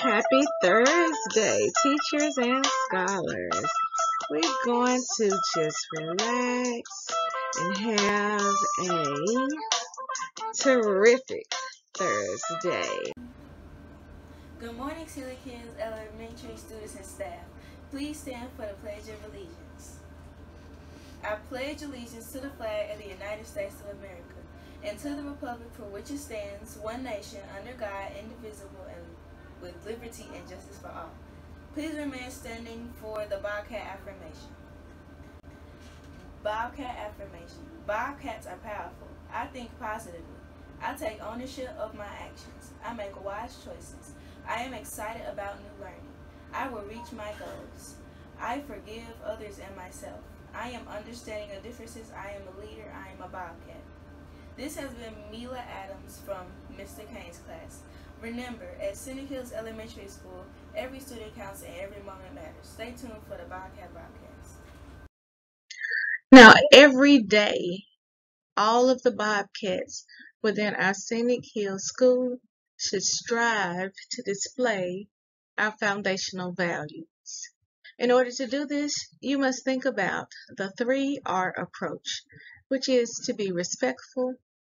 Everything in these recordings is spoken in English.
Happy Thursday, teachers and scholars. We're going to just relax and have a terrific Thursday. Good morning, Scenic Hills Elementary students and staff. Please stand for the Pledge of Allegiance. I pledge allegiance to the flag of the United States of America and to the republic for which it stands, one nation, under God, indivisible, and with liberty and justice for all. Please remain standing for the Bobcat affirmation. Bobcat affirmation. Bobcats are powerful. I think positively. I take ownership of my actions. I make wise choices. I am excited about new learning. I will reach my goals. I forgive others and myself. I am understanding the differences. I am a leader. I am a Bobcat. This has been Mila Adams from Mr. Kane's class. Remember, at Scenic Hills Elementary School, every student counts and every moment matters. Stay tuned for the Bobcats. Now, every day, all of the Bobcats within our Scenic Hills School should strive to display our foundational values. In order to do this, you must think about the 3R approach, which is to be respectful,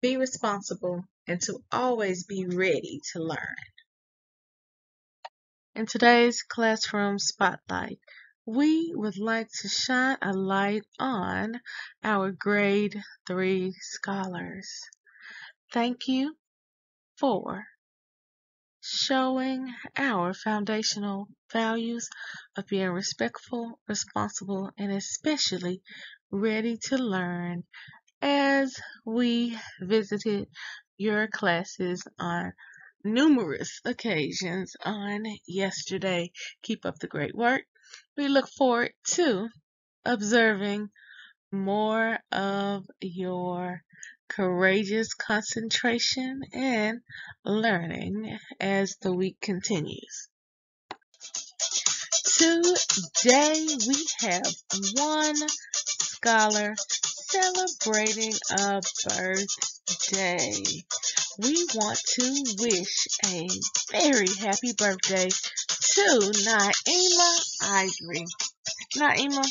be responsible, and to always be ready to learn. In today's classroom spotlight, we would like to shine a light on our grade 3 scholars. Thank you for showing our foundational values of being respectful, responsible, and especially ready to learn as we visited your classes on numerous occasions on yesterday. Keep up the great work. We look forward to observing more of your courageous concentration and learning as the week continues. Today we have one scholar celebrating a birthday. We want to wish a very happy birthday to Naima Ivory. Naima,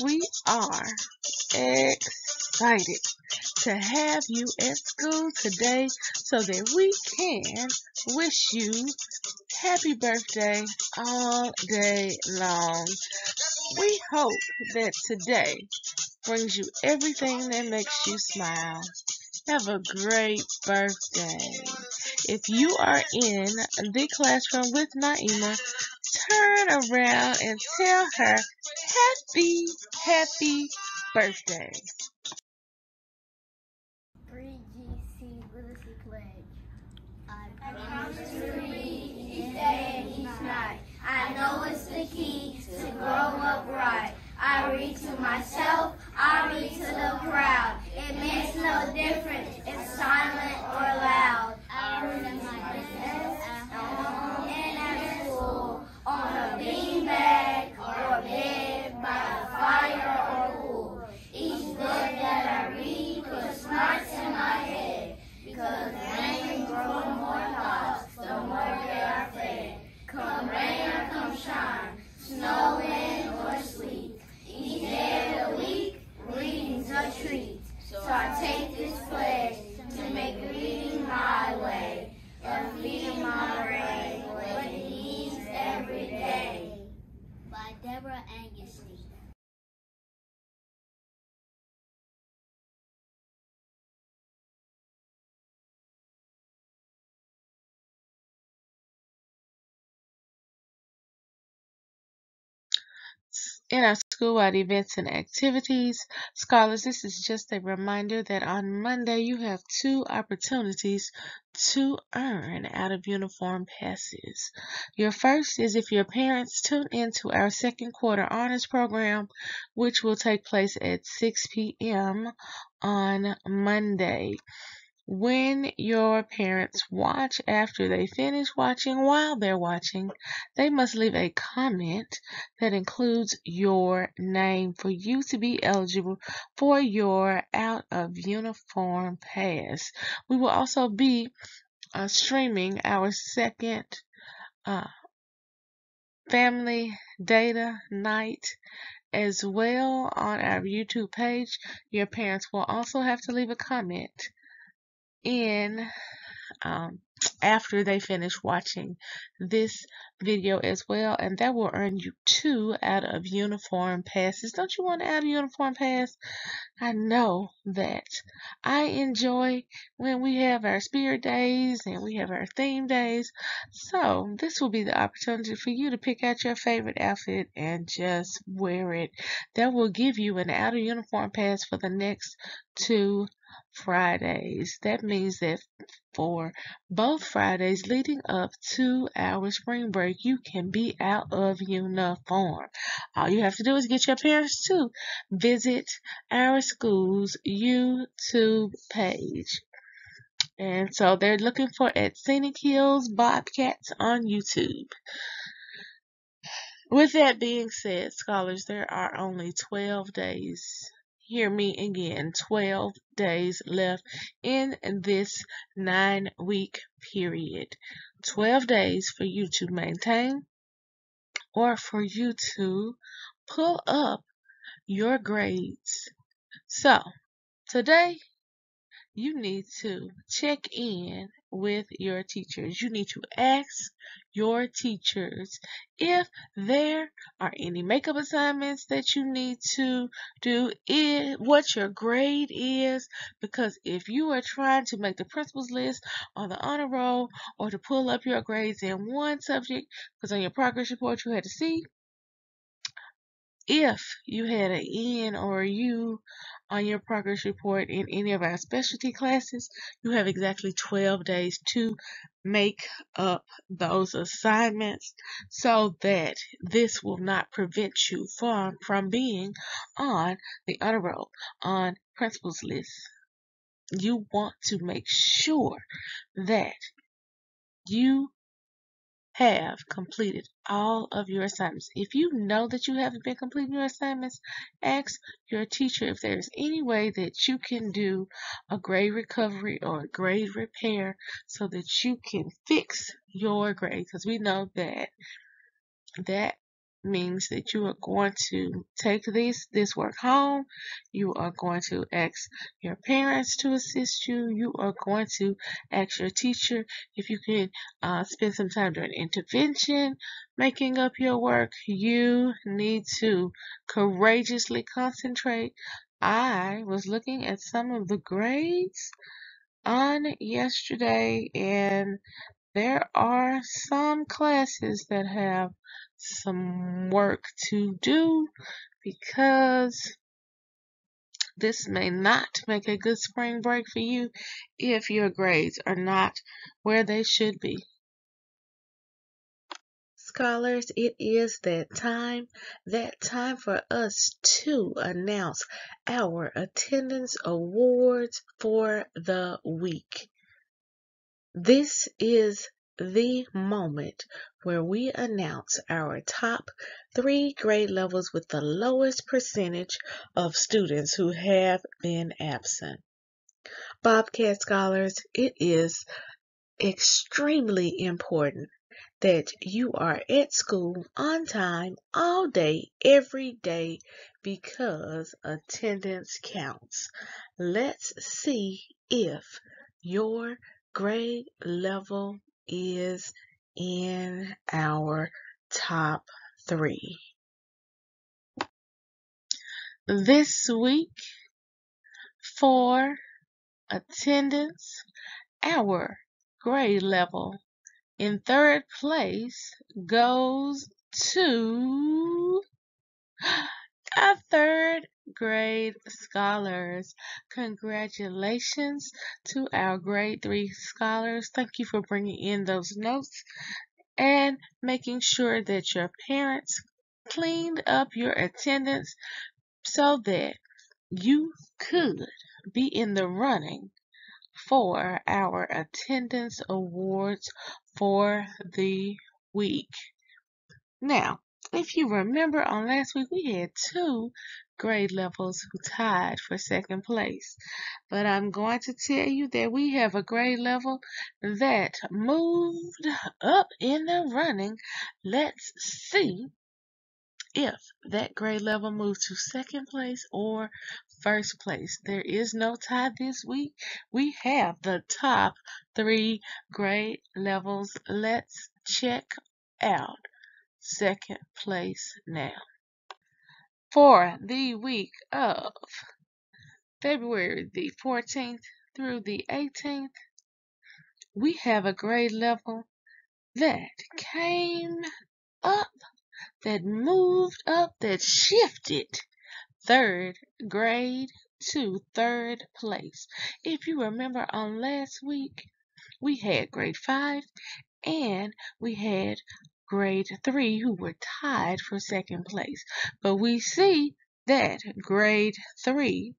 we are excited to have you at school today so that we can wish you happy birthday all day long. We hope that today brings you everything that makes you smile. Have a great birthday. If you are in the classroom with Naima, turn around and tell her happy birthday. 3GC Literacy Pledge. I promise to read each day and each night. I know it's the key to grow up right. I read to myself, I read to the crowd. It makes no difference if silent or loud. I read at my desk, at home, and at school, on a beanbag or bed, by a fire or pool. Each book that I read puts smarts in my head, because rain grows more thoughts, the more they are fed. Come rain or come shine, snow, wind, or sleet. Each day of the week, reading's a treat. So I take this pledge to make reading my way, and feeding my brain what it needs every day. By Deborah Angus. In our school-wide events and activities, scholars, this is just a reminder that on Monday you have 2 opportunities to earn out of uniform passes. Your first is if your parents tune into our second quarter honors program, which will take place at 6 p.m. on Monday. When your parents watch, after they finish watching, while they're watching, they must leave a comment that includes your name for you to be eligible for your out of uniform pass. We will also be streaming our second family data night as well on our YouTube page. Your parents will also have to leave a comment in after they finish watching this video as well, and that will earn you 2 out of uniform passes. Don't you want to add a uniform pass? I know that I enjoy when we have our spirit days and we have our theme days. So this will be the opportunity for you to pick out your favorite outfit and just wear it. That will give you an outer uniform pass for the next 2 Fridays. That means that for both Fridays leading up to our spring break, you can be out of uniform. All you have to do is get your parents to visit our school's YouTube page. And so they're looking for at Scenic Hills Bobcats on YouTube. With that being said, scholars, there are only 12 days. Hear me again, 12 days left in this 9-week period. 12 days for you to maintain or for you to pull up your grades. So, today, you need to check in with your teachers. You need to ask your teachers if there are any makeup assignments that you need to do, what your grade is, because if you are trying to make the principal's list on the honor roll or to pull up your grades in one subject, because on your progress report you had to see if you had an N or a U on your progress report in any of our specialty classes, you have exactly 12 days to make up those assignments so that this will not prevent you from being on the honor roll, on principal's list. You want to make sure that you have completed all of your assignments. If you know that you haven't been completing your assignments, ask your teacher if there's any way that you can do a grade recovery or a grade repair so that you can fix your grade, because we know that means that you are going to take this work home. You are going to ask your parents to assist you. You are going to ask your teacher if you can spend some time during intervention making up your work. You need to courageously concentrate. I was looking at some of the grades on yesterday, and there are some classes that have some work to do because this may not make a good spring break for you if your grades are not where they should be. Scholars, it is that time for us to announce our attendance awards for the week. This is the moment where we announce our top 3 grade levels with the lowest percentage of students who have been absent. Bobcat scholars, it is extremely important that you are at school on time all day, every day, because attendance counts. Let's see if your grade level is in our top 3. This week for attendance, our grade level in 3rd place goes to our 3rd grade scholars. Congratulations to our grade 3 scholars. Thank you for bringing in those notes and making sure that your parents cleaned up your attendance so that you could be in the running for our attendance awards for the week. Now, If you remember on last week, we had two grade levels who tied for second place. But I'm going to tell you that we have a grade level that moved up in the running. Let's see if that grade level moves to second place or first place. There is no tie this week. We have the top three grade levels. Let's check out second place now. For the week of February the 14th through the 18th, we have a grade level that came up, that moved up, that shifted third grade to third place. If you remember on last week, we had grade 5 and we had grade 3 who were tied for second place. But we see that grade 3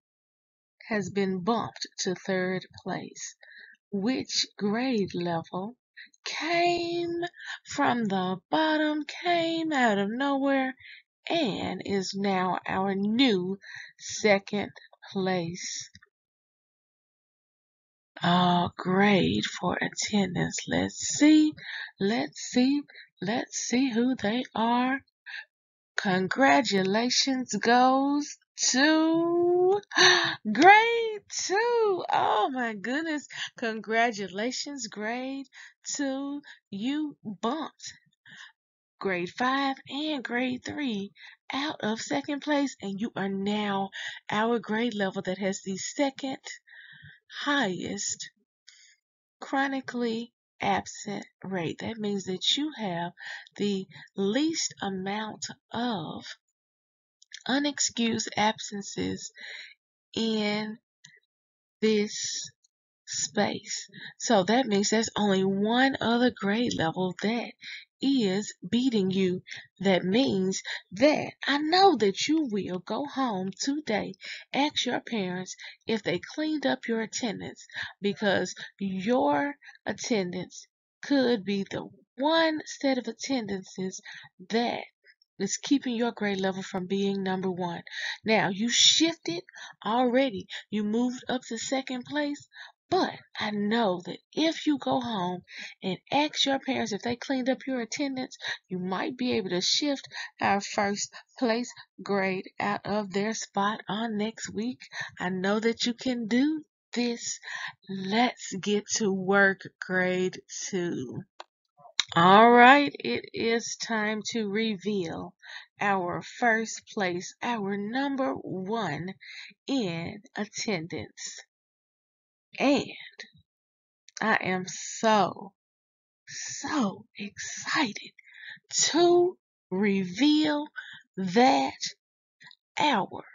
has been bumped to third place. Which grade level came from the bottom, came out of nowhere, and is now our new second place grade for attendance. Let's see who they are. Congratulations goes to grade 2. Oh my goodness. Congratulations, grade 2. You bumped grade 5 and grade 3 out of second place, and you are now our grade level that has the second highest chronically absent rate. That means that you have the least amount of unexcused absences in this space. So that means there's only one other grade level that is beating you. That means that I know that you will go home today, ask your parents if they cleaned up your attendance, because your attendance could be the one set of attendances that is keeping your grade level from being number one. Now, you shifted already. You moved up to second place. But I know that if you go home and ask your parents if they cleaned up your attendance, you might be able to shift our first place grade out of their spot on next week. I know that you can do this. Let's get to work, grade 2. All right, it is time to reveal our first place, our number 1 in attendance. And I am so excited to reveal that our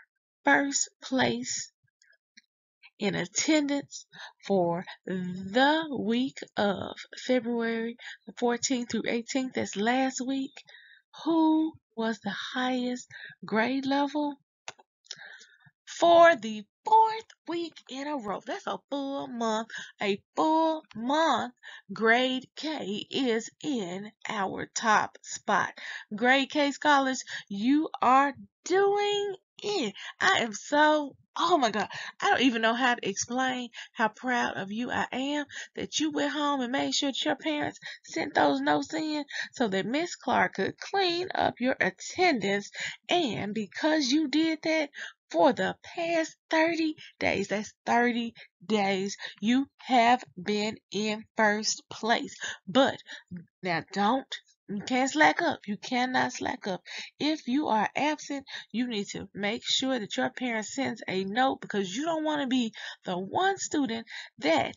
first place in attendance for the week of February the 14th through 18th, that's last week, who was the highest grade level? For the 4th week in a row. That's a full month. A full month. Grade K is in our top spot. Grade K scholars, you are doing it. I am so, oh my God, I don't even know how to explain how proud of you I am that you went home and made sure that your parents sent those notes in so that Miss Clark could clean up your attendance. And because you did that, for the past 30 days, that's 30 days, you have been in first place. But now you can't slack up. You cannot slack up. If you are absent, you need to make sure that your parent sends a note, because you don't want to be the one student that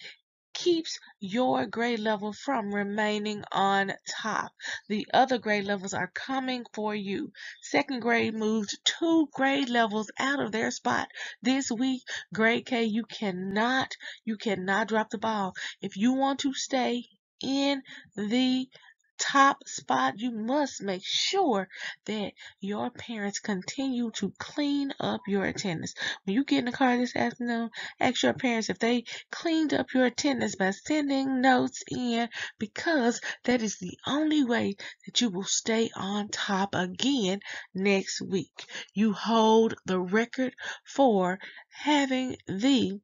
keeps your grade level from remaining on top. The other grade levels are coming for you. Second grade moved 2 grade levels out of their spot this week. Grade K, you cannot drop the ball. If you want to stay in the top spot, you must make sure that your parents continue to clean up your attendance. When you get in the car this afternoon, ask your parents if they cleaned up your attendance by sending notes in, because that is the only way that you will stay on top again next week. You hold the record for having the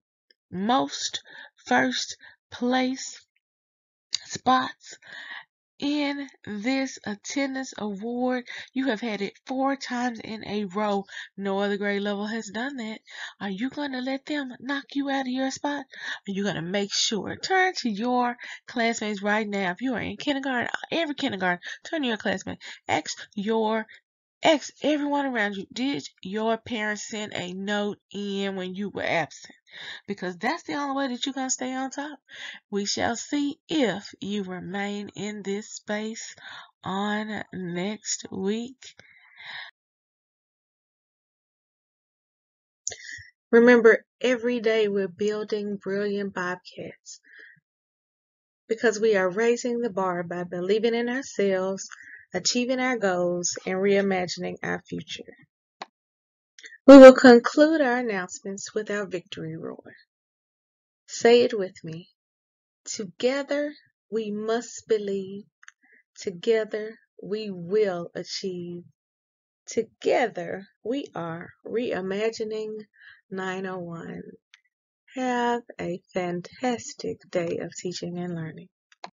most first place spots in this attendance award. You have had it 4 times in a row. No other grade level has done that. Are you going to let them knock you out of your spot? Are you going to make sure? Turn to your classmates right now. If you are in kindergarten, every kindergarten, turn to your classmate. Ask everyone around you, did your parents send a note in when you were absent? Because that's the only way that you're going to stay on top. We shall see if you remain in this space on next week. Remember, every day we're building brilliant Bobcats, because we are raising the bar by believing in ourselves, achieving our goals, and reimagining our future. We will conclude our announcements with our victory roar. Say it with me. Together we must believe. Together we will achieve. Together we are reimagining 901. Have a fantastic day of teaching and learning.